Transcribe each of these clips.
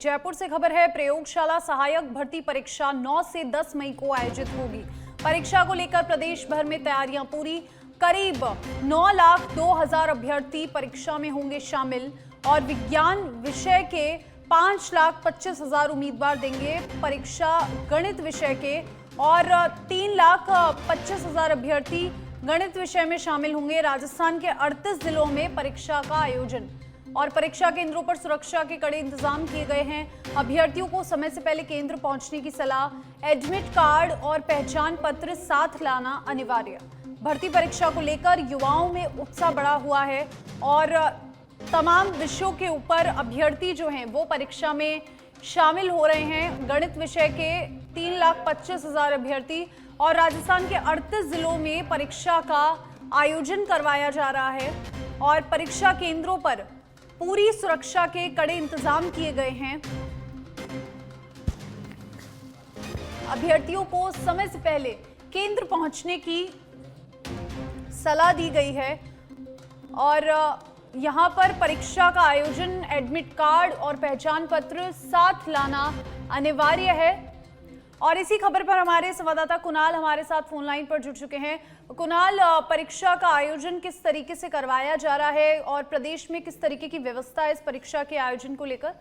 जयपुर से खबर है। प्रयोगशाला सहायक भर्ती परीक्षा 9 से 10 मई को आयोजित होगी। परीक्षा को लेकर प्रदेश भर में तैयारियां पूरी। करीब 9,02,000 अभ्यर्थी परीक्षा में होंगे शामिल और विज्ञान विषय के 5,25,000 उम्मीदवार देंगे परीक्षा गणित विषय के और 3,25,000 अभ्यर्थी गणित विषय में शामिल होंगे। राजस्थान के 38 जिलों में परीक्षा का आयोजन और परीक्षा केंद्रों पर सुरक्षा के कड़े इंतजाम किए गए हैं। अभ्यर्थियों को समय से पहले केंद्र पहुंचने की सलाह। एडमिट कार्ड और पहचान पत्र साथ लाना अनिवार्य। भर्ती परीक्षा को लेकर युवाओं में उत्साह बढ़ा हुआ है और तमाम विषयों के ऊपर अभ्यर्थी जो हैं वो परीक्षा में शामिल हो रहे हैं। गणित विषय के 3,25,000 अभ्यर्थी और राजस्थान के 38 जिलों में परीक्षा का आयोजन करवाया जा रहा है और परीक्षा केंद्रों पर पूरी सुरक्षा के कड़े इंतजाम किए गए हैं। अभ्यर्थियों को समय से पहले केंद्र पहुंचने की सलाह दी गई है और यहां पर परीक्षा का आयोजन, एडमिट कार्ड और पहचान पत्र साथ लाना अनिवार्य है। और इसी खबर पर हमारे संवाददाता कुणाल हमारे साथ फोन लाइन पर जुड़ चुके हैं। कुणाल, परीक्षा का आयोजन किस तरीके से करवाया जा रहा है और प्रदेश में किस तरीके की व्यवस्था है इस परीक्षा के आयोजन को लेकर?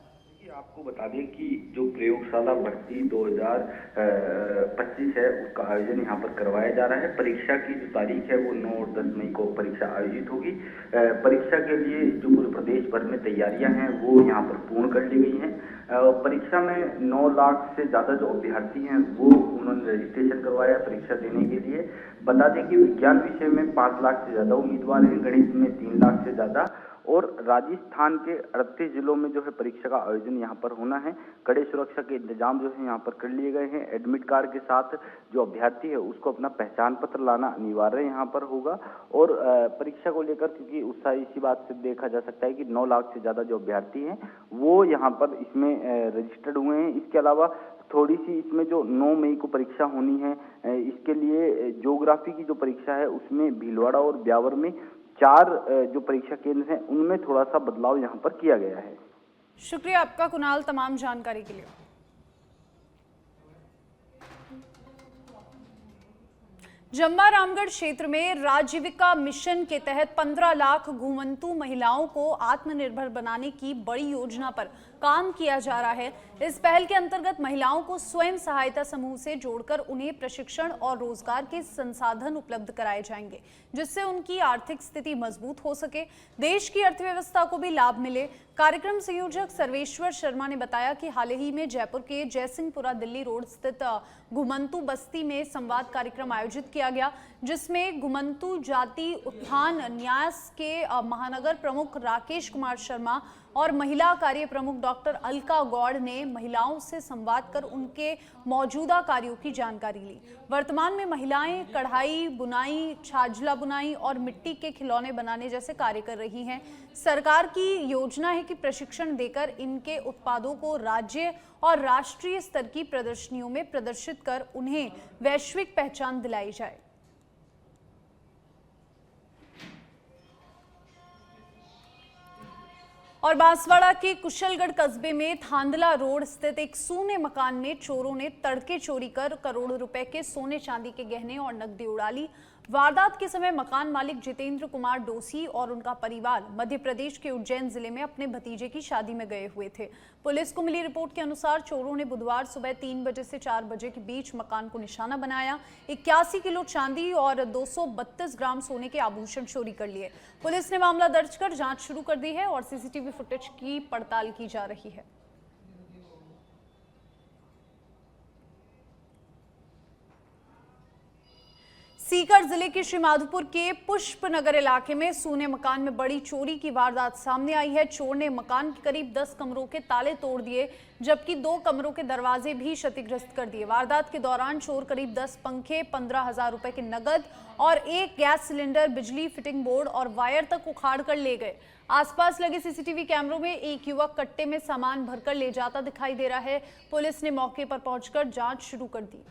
आपको बता दें कि जो प्रयोगशाला भर्ती 2025 है उसका आयोजन यहाँ पर करवाया जा रहा है। परीक्षा की जो तारीख है वो 9 और 10 मई को परीक्षा आयोजित होगी। परीक्षा के लिए जो पूरे प्रदेश भर में तैयारियां हैं वो यहाँ पर पूर्ण कर ली गई हैं। परीक्षा में 9 लाख से ज़्यादा जो अभ्यर्थी हैं वो उन्होंने रजिस्ट्रेशन करवाया परीक्षा देने के लिए। बता दें कि विज्ञान विषय में 5 लाख से ज़्यादा उम्मीदवार हैं, गणित में 3 लाख से ज़्यादा और राजस्थान के 38 जिलों में जो है परीक्षा का आयोजन यहाँ पर होना है। कड़े सुरक्षा के इंतजाम जो है यहाँ पर कर लिए गए हैं। एडमिट कार्ड के साथ जो अभ्यर्थी है उसको अपना पहचान पत्र लाना अनिवार्य यहाँ पर होगा और परीक्षा को लेकर क्योंकि उत्साह इसी बात से देखा जा सकता है कि 9 लाख से ज़्यादा जो अभ्यर्थी हैं वो यहाँ पर इसमें रजिस्टर्ड हुए हैं। इसके अलावा थोड़ी सी इसमें जो 9 मई को परीक्षा होनी है इसके लिए ज्योग्राफी की जो परीक्षा है उसमें भीलवाड़ा और ब्यावर में 4 जो परीक्षा केंद्र हैं उनमें थोड़ा सा बदलाव यहाँ पर किया गया है। शुक्रिया आपका कुणाल तमाम जानकारी के लिए। जम्मा रामगढ़ क्षेत्र में राजीविका मिशन के तहत 15 लाख घुमंतू महिलाओं को आत्मनिर्भर बनाने की बड़ी योजना पर काम किया जा रहा है। इस पहल के अंतर्गत महिलाओं को स्वयं सहायता समूह से जोड़कर उन्हें प्रशिक्षण और रोजगार के संसाधन उपलब्ध कराए जाएंगे, जिससे उनकी आर्थिक स्थिति मजबूत हो सके, देश की अर्थव्यवस्था को भी लाभ मिले। कार्यक्रम संयोजक सर्वेश्वर शर्मा ने बताया कि हाल ही में जयपुर के जयसिंहपुरा दिल्ली रोड स्थित घुमंतू बस्ती में संवाद कार्यक्रम आयोजित किया गया, जिसमें घुमंतू जाति उत्थान न्यास के महानगर प्रमुख राकेश कुमार शर्मा और महिला कार्य प्रमुख डॉक्टर अलका गौड़ ने महिलाओं से संवाद कर उनके मौजूदा कार्यों की जानकारी ली। वर्तमान में महिलाएं कढ़ाई बुनाई, छाजला बुनाई और मिट्टी के खिलौने बनाने जैसे कार्य कर रही हैं। सरकार की योजना है कि प्रशिक्षण देकर इनके उत्पादों को राज्य और राष्ट्रीय स्तर की प्रदर्शनियों में प्रदर्शित कर उन्हें वैश्विक पहचान दिलाई जाए। और बांसवाड़ा के कुशलगढ़ कस्बे में थांदला रोड स्थित एक सूने मकान में चोरों ने तड़के चोरी कर करोड़ों रुपए के सोने चांदी के गहने और नकदी उड़ा ली। वारदात के समय मकान मालिक जितेंद्र कुमार डोसी और उनका परिवार मध्य प्रदेश के उज्जैन जिले में अपने भतीजे की शादी में गए हुए थे। पुलिस को मिली रिपोर्ट के अनुसार चोरों ने बुधवार सुबह 3 बजे से 4 बजे के बीच मकान को निशाना बनाया। 81 किलो चांदी और 232 ग्राम सोने के आभूषण चोरी कर लिए। पुलिस ने मामला दर्ज कर जांच शुरू कर दी है और सीसीटीवी फुटेज की पड़ताल की जा रही है। सीकर जिले के श्रीमाधोपुर के पुष्पनगर इलाके में सूने मकान में बड़ी चोरी की वारदात सामने आई है। चोर ने मकान के करीब 10 कमरों के ताले तोड़ दिए, जबकि 2 कमरों के दरवाजे भी क्षतिग्रस्त कर दिए। वारदात के दौरान चोर करीब 10 पंखे, 15,000 रुपए के नगद और 1 गैस सिलेंडर, बिजली फिटिंग बोर्ड और वायर तक उखाड़ कर ले गए। आसपास लगे सीसीटीवी कैमरों में एक युवक कट्टे में सामान भरकर ले जाता दिखाई दे रहा है। पुलिस ने मौके पर पहुंचकर जांच शुरू कर दी।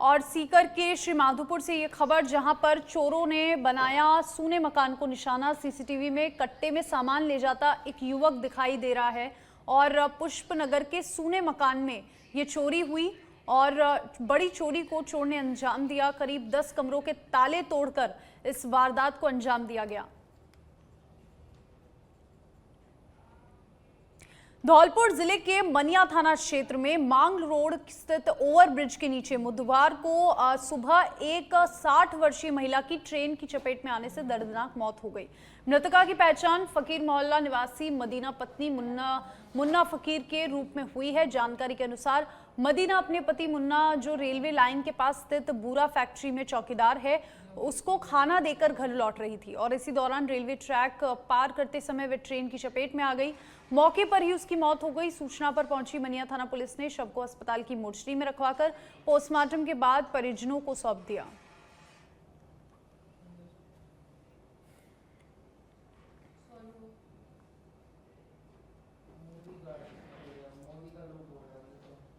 और सीकर के श्री माधोपुर से ये खबर, जहां पर चोरों ने बनाया सूने मकान को निशाना। सीसीटीवी में कट्टे में सामान ले जाता एक युवक दिखाई दे रहा है और पुष्पनगर के सूने मकान में ये चोरी हुई और बड़ी चोरी को चोर ने अंजाम दिया। करीब 10 कमरों के ताले तोड़कर इस वारदात को अंजाम दिया गया। धौलपुर जिले के मनिया थाना क्षेत्र में मांग रोड स्थित ओवरब्रिज के नीचे बुधवार को सुबह एक 60 वर्षीय महिला की ट्रेन की चपेट में आने से दर्दनाक मौत हो गई। मृतका की पहचान फकीर मोहल्ला निवासी मदीना पत्नी मुन्ना फकीर के रूप में हुई है। जानकारी के अनुसार मदीना अपने पति मुन्ना, जो रेलवे लाइन के पास स्थित बूरा फैक्ट्री में चौकीदार है, उसको खाना देकर घर लौट रही थी और इसी दौरान रेलवे ट्रैक पार करते समय वे ट्रेन की चपेट में आ गई। मौके पर ही उसकी मौत हो गई। सूचना पर पहुंची मनिया थाना पुलिस ने शव को अस्पताल की मोर्चरी में रखवाकर पोस्टमार्टम के बाद परिजनों को सौंप दिया।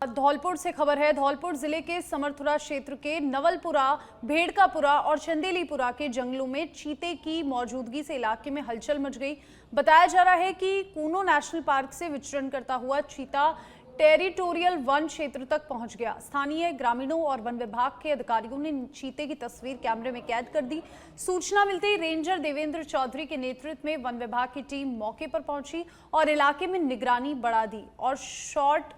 धौलपुर से खबर है। धौलपुर जिले के समरथुरा क्षेत्र के नवलपुरा, भेड़कापुरा और चंदेलीपुरा के जंगलों में चीते की मौजूदगी से इलाके में हलचल मच गई। बताया जा रहा है कि कूनो नेशनल पार्क से विचरण करता हुआ चीता टेरिटोरियल वन क्षेत्र तक पहुंच गया। स्थानीय ग्रामीणों और वन विभाग के अधिकारियों ने चीते की तस्वीर कैमरे में कैद कर दी। सूचना मिलते ही रेंजर देवेंद्र चौधरी के नेतृत्व में वन विभाग की टीम मौके पर पहुंची और इलाके में निगरानी बढ़ा दी और शॉर्ट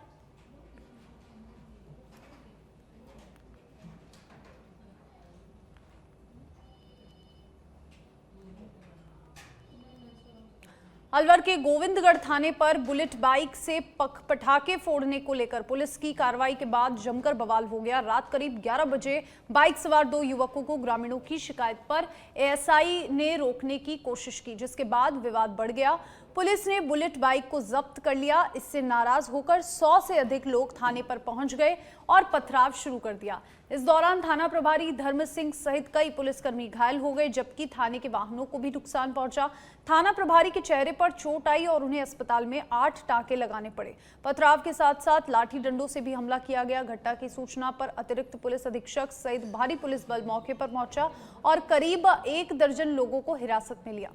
अलवर के गोविंदगढ़ थाने पर बुलेट बाइक से पटाखे फोड़ने को लेकर पुलिस की कार्रवाई के बाद जमकर बवाल हो गया। रात करीब 11 बजे बाइक सवार 2 युवकों को ग्रामीणों की शिकायत पर एएसआई ने रोकने की कोशिश की, जिसके बाद विवाद बढ़ गया। पुलिस ने बुलेट बाइक को जब्त कर लिया। इससे नाराज होकर 100 से अधिक लोग थाने पर पहुंच गए और पथराव शुरू कर दिया। इस दौरान थाना प्रभारी धर्म सिंह सहित कई पुलिसकर्मी घायल हो गए, जबकि थाने के वाहनों को भी नुकसान पहुंचा। थाना प्रभारी के चेहरे पर चोट आई और उन्हें अस्पताल में 8 टांके लगाने पड़े। पथराव के साथ साथ लाठी डंडों से भी हमला किया गया। घटना की सूचना पर अतिरिक्त पुलिस अधीक्षक सहित भारी पुलिस बल मौके पर पहुंचा और करीब 1 दर्जन लोगों को हिरासत में लिया।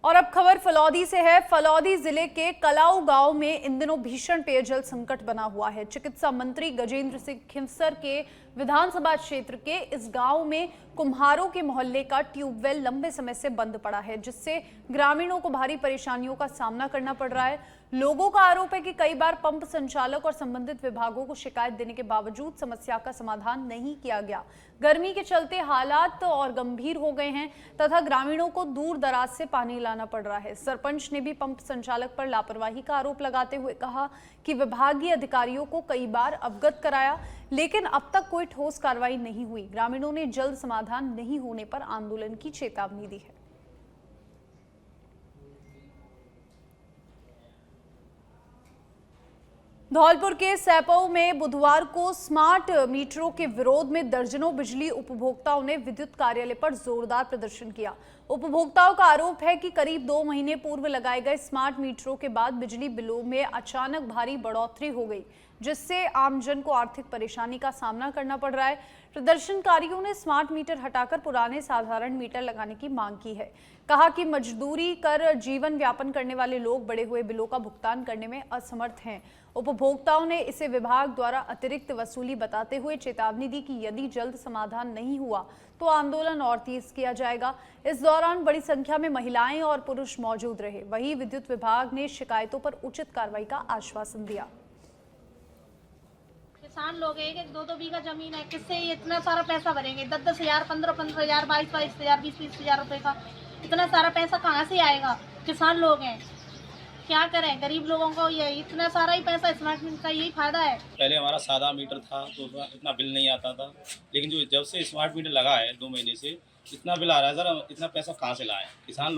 और अब खबर फलौदी से है। फलौदी जिले के कलाऊ गांव में इन दिनों भीषण पेयजल संकट बना हुआ है। चिकित्सा मंत्री गजेंद्र सिंह खिंवसर के विधानसभा क्षेत्र के इस गांव में कुम्हारों के मोहल्ले का ट्यूबवेल लंबे समय से बंद पड़ा है, जिससे ग्रामीणों को भारी परेशानियों का सामना करना पड़ रहा है। लोगों का आरोप है कि कई बार पंप संचालक और संबंधित विभागों को शिकायत देने के बावजूद समस्या का समाधान नहीं किया गया। गर्मी के चलते हालात और गंभीर हो गए हैं तथा ग्रामीणों को दूर दराज से पानी लाना पड़ रहा है। सरपंच ने भी पंप संचालक पर लापरवाही का आरोप लगाते हुए कहा कि विभागीय अधिकारियों को कई बार अवगत कराया, लेकिन अब तक कोई ठोस कार्रवाई नहीं हुई। ग्रामीणों ने जल्द समाधान नहीं होने पर आंदोलन की चेतावनी दी है। धौलपुर के सैपऊ में बुधवार को स्मार्ट मीटरों के विरोध में दर्जनों बिजली उपभोक्ताओं ने विद्युत कार्यालय पर जोरदार प्रदर्शन किया। उपभोक्ताओं का आरोप है कि करीब 2 महीने पूर्व लगाए गए स्मार्ट मीटरों के बाद बिजली बिलों में अचानक भारी बढ़ोतरी हो गई, जिससे आमजन को आर्थिक परेशानी का सामना करना पड़ रहा है। प्रदर्शनकारियों ने स्मार्ट मीटर हटाकर पुराने साधारण मीटर लगाने की मांग की है। कहा कि मजदूरी कर जीवन यापन करने वाले लोग बढ़े हुए बिलों का भुगतान करने में असमर्थ हैं। उपभोक्ताओं ने इसे विभाग द्वारा अतिरिक्त वसूली बताते हुए चेतावनी दी कि यदि जल्द समाधान नहीं हुआ तो आंदोलन और तेज किया जाएगा। इस दौरान बड़ी संख्या में महिलाएं और पुरुष मौजूद रहे। वहीं विद्युत विभाग ने शिकायतों पर उचित कार्रवाई का आश्वासन दिया। किसान लोग 1-2 बीघा जमीन है, किससे ये इतना सारा पैसा भरेंगे? 10-10 हज़ार, 15-15 हज़ार, 22-22 हज़ार, 20-20 हज़ार रुपए का इतना सारा पैसा कहाँ से आएगा? किसान लोग हैं, क्या करें? गरीब लोगों को ये इतना सारा ही पैसा स्मार्ट मीटर का यही फायदा है। पहले हमारा सादा मीटर था तो इतना बिल नहीं आता था, लेकिन जो जब से स्मार्ट मीटर लगा है 2 महीने से इतना बिल आ रहा है। सर इतना पैसा कहाँ से लाए? किसान